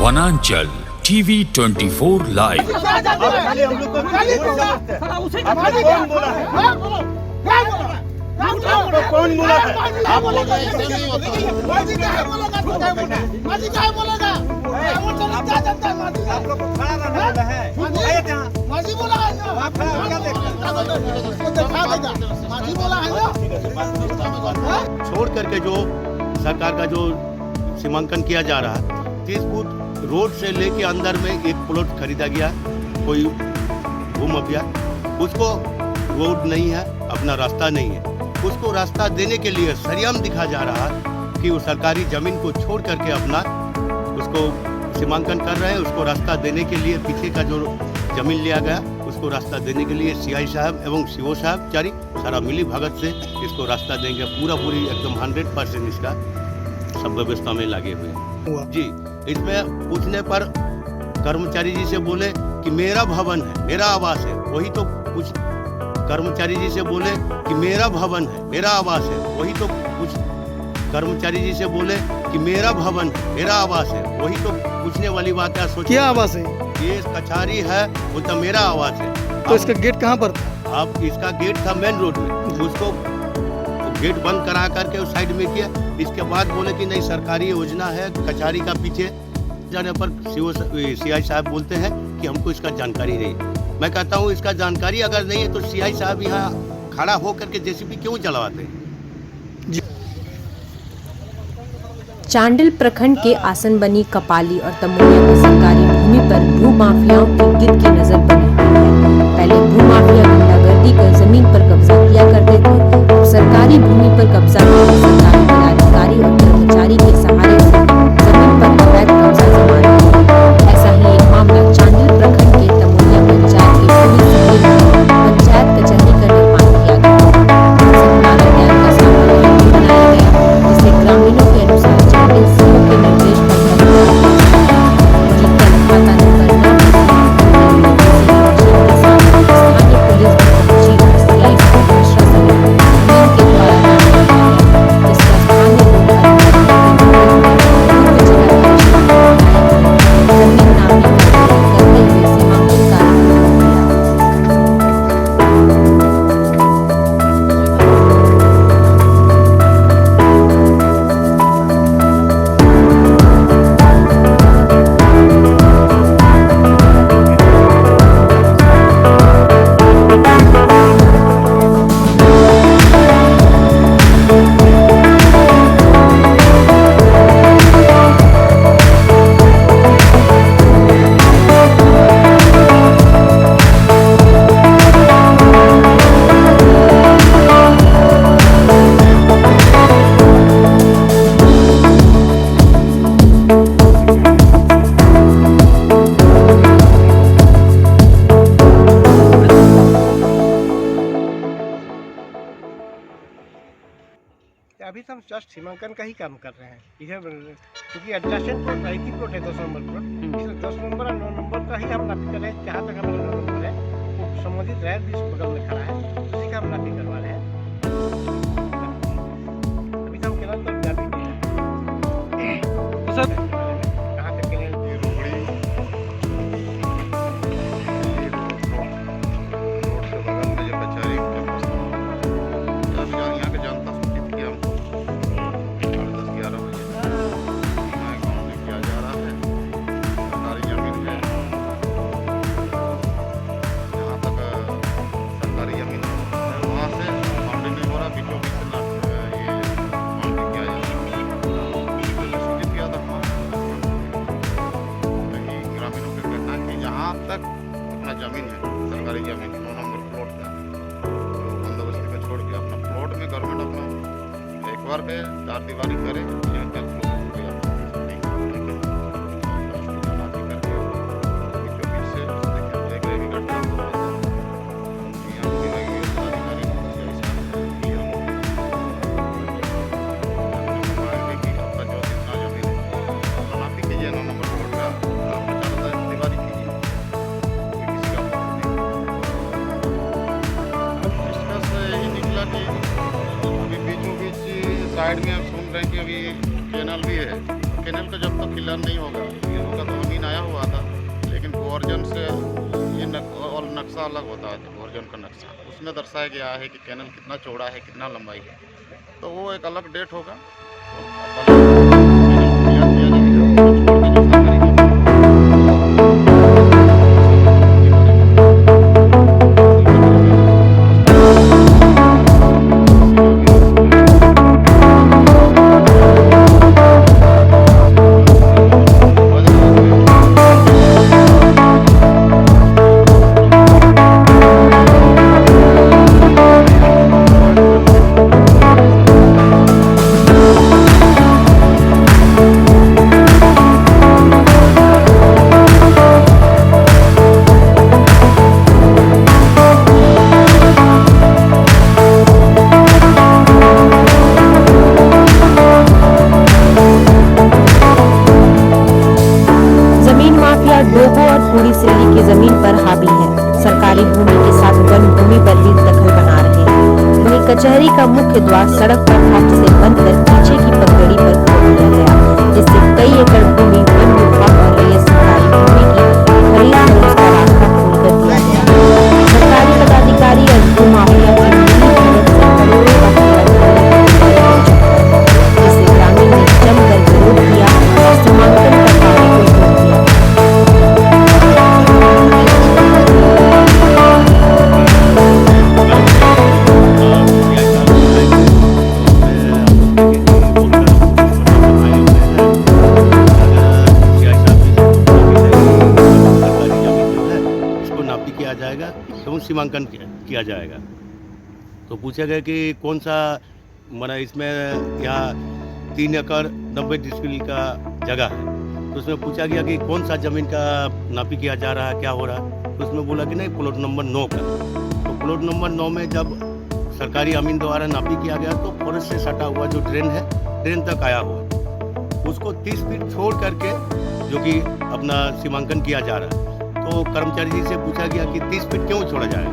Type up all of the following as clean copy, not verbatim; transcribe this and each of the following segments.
वनांचल TV 24 live. कौन बोला छोड़ करके जो सरकार का जो सीमांकन किया जा रहा है, 30 फुट रोड से लेके अंदर में एक प्लॉट खरीदा गया, कोई भूमाफिया, उसको रोड नहीं है, अपना रास्ता नहीं है, उसको रास्ता देने के लिए सरेआम दिखा जा रहा है कि वो सरकारी जमीन को छोड़ करके अपना उसको सीमांकन कर रहे हैं। उसको रास्ता देने के लिए पीछे का जो जमीन लिया गया उसको रास्ता देने के लिए सीआई साहब एवं सीओ साहब चारी सारा मिली भगत से इसको रास्ता देंगे। पूरी एकदम 100% इसका सब व्यवस्था में लगे हुए हैं जी। इसमें पूछने पर कर्मचारी जी से बोले कि मेरा भवन है, मेरा आवास है, वही तो कुछ कर्मचारी जी से बोले कि मेरा भवन है, मेरा आवास है, वही तो कुछ कर्मचारी जी से बोले कि मेरा भवन है, मेरा आवास है, वही तो पूछने वाली बात है। सोचिए क्या आवास है? ये कचहरी है, वो तो मेरा आवास है। तो इसका गेट कहाँ पर था? अब इसका गेट था मेन रोड में, उसको गेट बंद करा करके उस साइड में किया। इसके बाद बोले कि नहीं सरकारी योजना है, कचहरी का पीछे जाने पर सीआई साहब बोलते हैं कि हमको इसका जानकारी नहीं। मैं कहता हूँ इसका जानकारी अगर नहीं है तो सीआई साहब यहाँ खड़ा होकर के जेसीबी क्यों चलवाते हैं? चांडिल प्रखंड के आसन बनी कपाली और तमोलिया की सरकारी भूमि पर भू माफियाओं की गिद्ध की नजर बनी हुई है। पहले भू माफिया गुंडागर्दी कर जमीन पर कब्जा किया करते थे, अब सरकारी भूमि पर कब्जा कर सरकारी पदाधिकारी और कर्मचारी के सहारे से जमीन पर अवैध कब्जा जमा रहे हैं। ऐसा ही एक मामला चांडिल प्रखंड के तमोलिया पंचायत के पूरी जमीन पर पंचायत कचहरी का निर्माण किया गया। डैम का सामान्य बनाया गया, जिसे ग्रामीणों के अनुसार चांडिल सीओ के निर्देश पर अभी तो हम जस्ट सीमांकन का ही काम कर रहे हैं। इधर क्योंकि एडजस्टेंट प्लॉट है, प्लॉट है 10 नंबर प्लॉट, इसलिए 10 नंबर और 9 नंबर का ही हम नापी कर रहे हैं। जहाँ तक हमारा 9 नंबर है वो संबंधित रैत भी बगल में खड़ा है, उसी का हम नापी करवा रहे हैं। अभी तो हम केवल तो जाती नहीं है तो सर कहाँ तक के लिए जमीन है, सरकारी जमीन 9 नंबर प्लॉट का, बंदोबस्ती में छोड़ के अपना प्लॉट में गवर्नमेंट अपना एक बार पे 4 दीवारी करे, यहाँ तक साइड में आप सुन रहे हैं कि अभी कैनल भी है, कैनल का जब तक क्लियर नहीं होगा ये लोग का तो ज़मीन आया हुआ था, लेकिन गोवर्जन से ये और नक्शा अलग होता है। गोवर्जन का नक्शा उसमें दर्शाया गया है कि कैनल कितना चौड़ा है, कितना लंबाई है, तो वो एक अलग डेट होगा। तो कैनल क्लियर किया जाएगा, उसको छोड़ के जो सरकारी लोगों और पूरी सिल्ली की जमीन पर हावी है। सरकारी भूमि के साथ वन भूमि पर भी दखल बना रहे हैं। वहीं कचहरी का मुख्य द्वार सड़क पर हाथ से बंद कर पीछे की पगड़ी पर खोल दिया गया, जिससे कई एकड़ भूमि वन विभाग कर रही सरकारी भूमि की खरीद और उसका रास्ता खोल कर दिया गया। सरकारी पदाधिकारी और भूमाफिया की मिलीभगत से करोड़ों का जिससे ग्रामीण ने जमकर विरोध किया और सीमांकन का कार्य को रोक दिया। जाएगा तो सीमांकन किया जाएगा। तो पूछा गया कि कौन सा मना इसमें यहाँ 3 एकड़ 90 डिस्ट्रिक्ट का जगह है, तो उसमें पूछा गया कि कौन सा ज़मीन का नापी किया जा रहा है, क्या हो रहा है। तो उसमें बोला कि नहीं, प्लॉट नंबर 9 का। तो प्लॉट नंबर 9 में जब सरकारी अमीन द्वारा नापी किया गया तो फॉरेस्ट से सटा हुआ जो ड्रेन है, ड्रेन तक आया हुआ, उसको 30 फीट छोड़ करके जो कि अपना सीमांकन किया जा रहा है। तो कर्मचारी जी से पूछा गया कि 30 फीट क्यों छोड़ा जाएगा।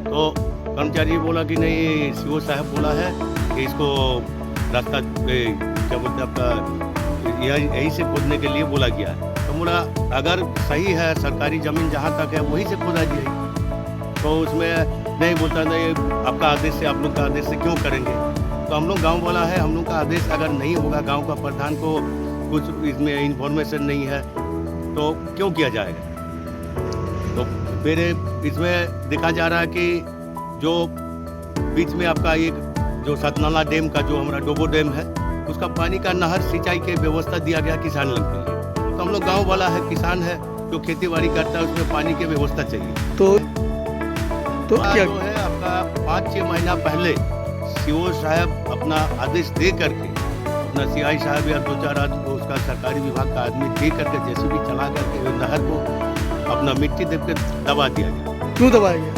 तो कर्मचारी बोला कि नहीं, सीओ साहब बोला है कि इसको रास्ता क्या बोलते हैं आपका यहीं से खोदने के लिए बोला गया है। तो बोला अगर सही है, सरकारी ज़मीन जहाँ तक है वहीं से खोदा जाए। तो उसमें नहीं, बोलता नहीं, आपका आदेश से, आप लोग का आदेश से क्यों करेंगे। तो हम लोग गाँव वाला है, हम लोग का आदेश अगर नहीं होगा, गाँव का प्रधान को कुछ इसमें इंफॉर्मेशन नहीं है तो क्यों किया जाएगा। तो मेरे इसमें देखा जा रहा है कि जो बीच में आपका एक जो सतनाला डैम का जो हमारा डोबो डैम है, उसका पानी का नहर सिंचाई के व्यवस्था दिया गया किसान लोग के लिए। तो हम लोग गांव वाला है, किसान है, जो खेती बाड़ी करता है, उसमें पानी की व्यवस्था चाहिए। तो क्या जो है आपका 5-6 महीना पहले सीओ साहब अपना आदेश दे करके, अपना सीआई साहब या 2-4 आदमी को, उसका सरकारी विभाग का आदमी दे करके, जैसे भी चला करके नहर को अपना मिट्टी दे कर दबा दिया गया। क्यों दबाया गया?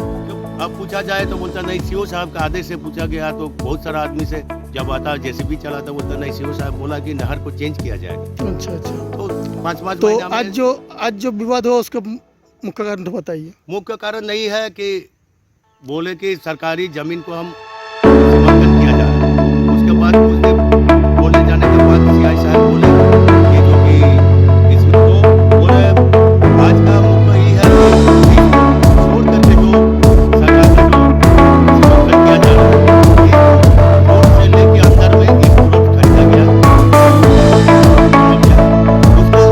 अब पूछा जाए तो बोलता नहीं, सीओ साहब का आदेश से पूछा गया। तो बहुत सारा आदमी से जब आता, जैसे भी चला था, बोलता नहीं, सीओ साहब बोला कि नहर को चेंज किया जाएगा। अच्छा। तो 5 तो महीना आज जो विवाद हो उसका मुख्य कारण तो बताइए। मुख्य कारण नहीं है कि बोले कि सरकारी जमीन को हम सीमांकन किया जा रहा है। उसके बाद कुछ देर बोले जाने के बाद सीआई साहब बोले कि जो कि इसमें तो बोले आज का मुख्य यही है कि छोड़ करके जो सरकार का जो सीमांकन किया जा रहा है, रोड से लेके अंदर में एक प्लॉट खरीदा गया, उसको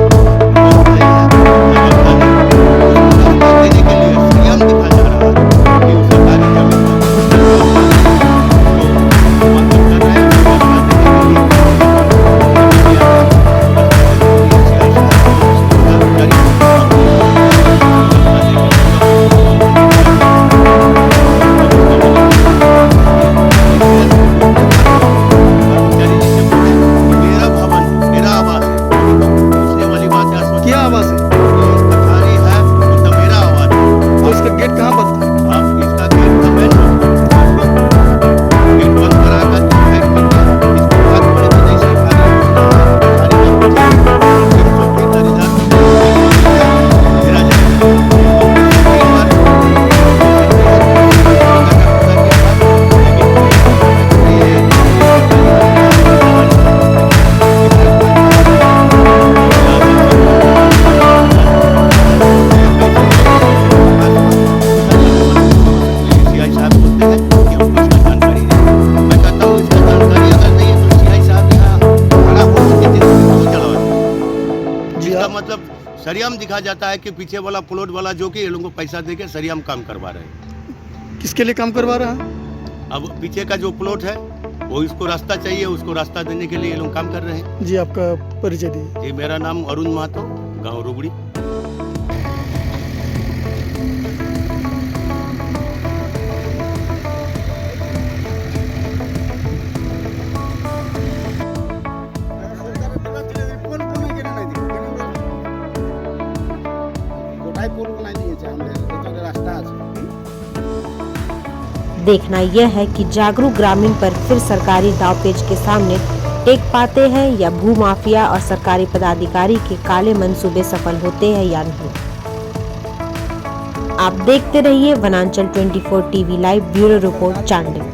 देने के लिए संयम दिखा जा रहा है कि सरकारी जमीन इसका मतलब सरियाम दिखा जाता है कि पीछे वाला प्लॉट वाला जो कि ये लोगों को पैसा दे के सरियाम काम करवा रहे हैं। किसके लिए काम करवा रहा है? अब पीछे का जो प्लॉट है वो इसको रास्ता चाहिए, उसको रास्ता देने के लिए ये लोग काम कर रहे हैं। जी आपका परिचय दीजिए। जी मेरा नाम अरुण महतो, गाँव रुगड़ी। देखना यह है कि जागरूक ग्रामीण पर फिर सरकारी दावपेच के सामने टेक पाते हैं या भूमाफिया और सरकारी पदाधिकारी के काले मंसूबे सफल होते हैं या नहीं। आप देखते रहिए वनांचल 24 TV live. Bureau report Chandil.